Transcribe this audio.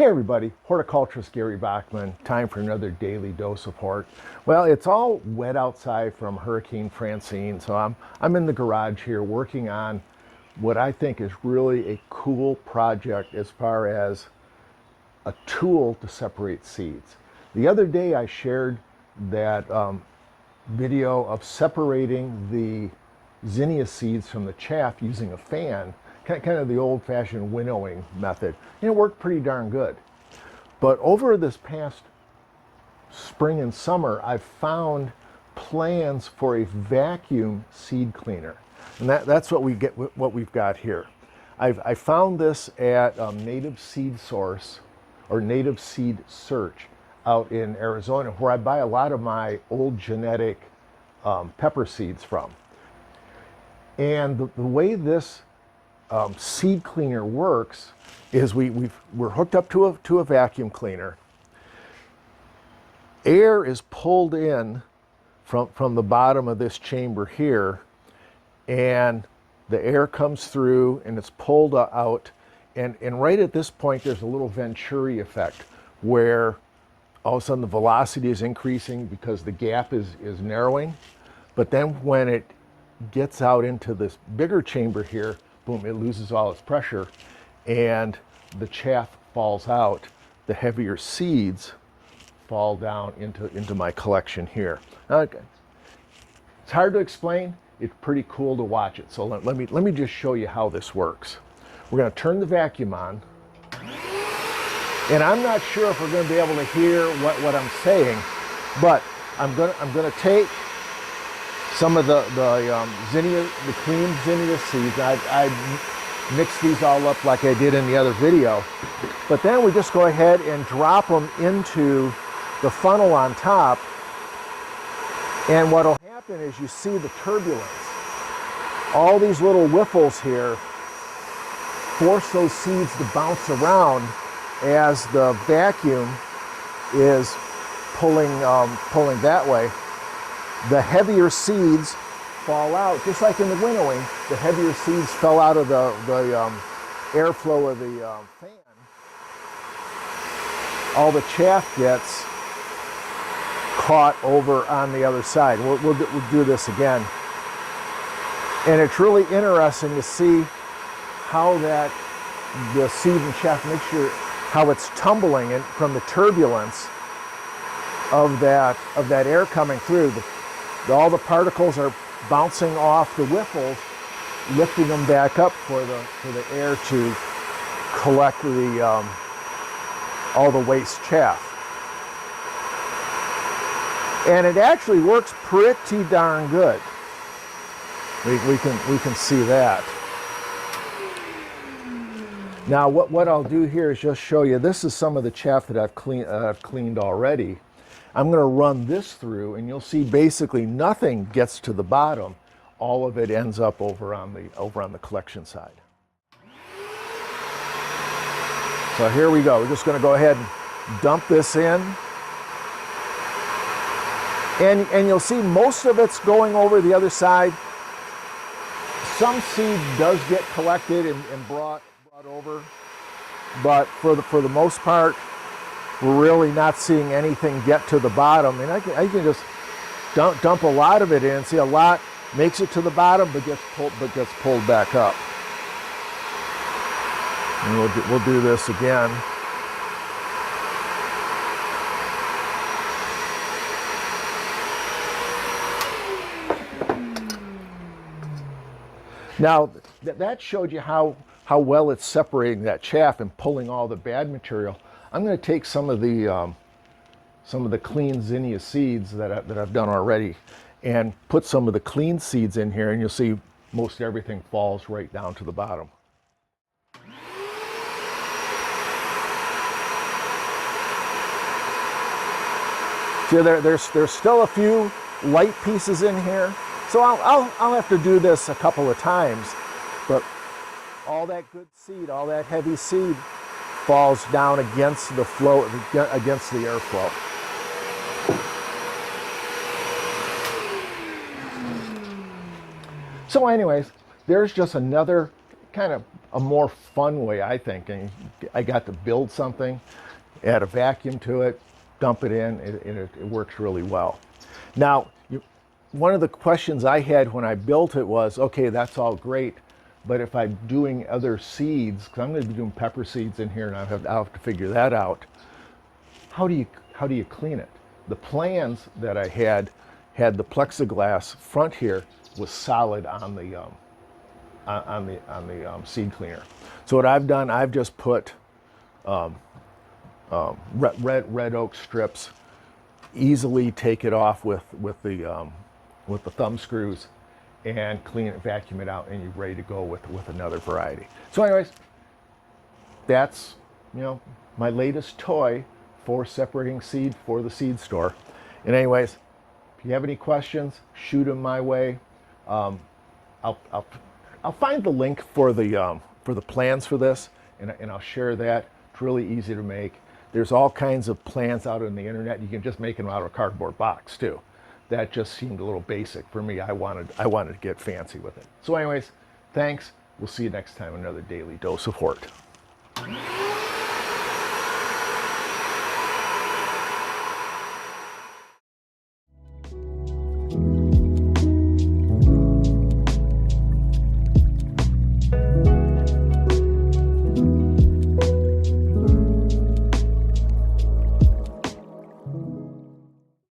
Hey everybody, horticulturist Gary Bachman. Time for another daily dose of hort. Well, it's all wet outside from Hurricane Francine, so I'm in the garage here working on what I think is really a cool project as far as a tool to separate seeds. The other day I shared that video of separating the zinnia seeds from the chaff using a fan, kind of the old-fashioned winnowing method, and it worked pretty darn good. But over this past spring and summer, I've found plans for a vacuum seed cleaner, and that's what we've got here. I found this at Native Seed Source or Native Seed Search out in Arizona, where I buy a lot of my old genetic pepper seeds from. And the way this seed cleaner works is we're hooked up to a vacuum cleaner. Air is pulled in from the bottom of this chamber here, and the air comes through and it's pulled out, and right at this point there's a little Venturi effect where all of a sudden the velocity is increasing because the gap is narrowing. But then when it gets out into this bigger chamber here, boom, it loses all its pressure and the chaff falls out. The heavier seeds fall down into my collection here. Okay. It's hard to explain. It's pretty cool to watch it. So let me just show you how this works. We're going to turn the vacuum on, and I'm not sure if we're going to be able to hear what I'm saying, but I'm going to take some of the zinnia, the clean zinnia seeds. I mixed these all up like I did in the other video, but then we just go ahead and drop them into the funnel on top, and what will happen is you see the turbulence. All these little whiffles here force those seeds to bounce around as the vacuum is pulling that way. The heavier seeds fall out, just like in the winnowing. The heavier seeds fell out of the airflow of the fan. All the chaff gets caught over on the other side. We'll do this again. And it's really interesting to see how the seed and chaff mixture, how it's tumbling in from the turbulence of that air coming through. All the particles are bouncing off the whiffles, lifting them back up for the air to collect all the waste chaff. And it actually works pretty darn good. We can see that. Now what I'll do here is just show you, this is some of the chaff that I've cleaned already. I'm going to run this through, and you'll see basically nothing gets to the bottom. All of it ends up over on the collection side. So here we go. We're just going to go ahead and dump this in. And you'll see most of it's going over the other side. Some seed does get collected and brought over, but for the most part, we're really not seeing anything get to the bottom. And I can just dump a lot of it in. See, a lot makes it to the bottom, but gets pulled back up. And we'll do this again. Now that showed you how well it's separating that chaff and pulling all the bad material. I'm going to take some of the clean zinnia seeds that I've done already and put some of the clean seeds in here, and you'll see most everything falls right down to the bottom. See, there's still a few light pieces in here, so I'll have to do this a couple of times, but all that good seed, all that heavy seed falls down against the flow, against the airflow. So anyways, there's just another kind of a more fun way, I think. And I got to build something, add a vacuum to it, dump it in, and it works really well. Now, one of the questions I had when I built it was, okay, that's all great, but if I'm doing other seeds, because I'm going to be doing pepper seeds in here, and I'll have to figure that out. How do you clean it? The plans that I had the plexiglass front here was solid on the seed cleaner. So what I've done, I've just put red oak strips. Easily take it off with the thumb screws and clean it, vacuum it out, and you're ready to go with another variety. So anyways, that's, my latest toy for separating seed for the seed store. And anyways, if you have any questions, shoot them my way. I'll find the link for the plans for this, and I'll share that. It's really easy to make. There's all kinds of plans out on the internet. You can just make them out of a cardboard box too. That just seemed a little basic for me. I wanted to get fancy with it. So anyways, thanks. We'll see you next time. Another Daily Dose of Hort.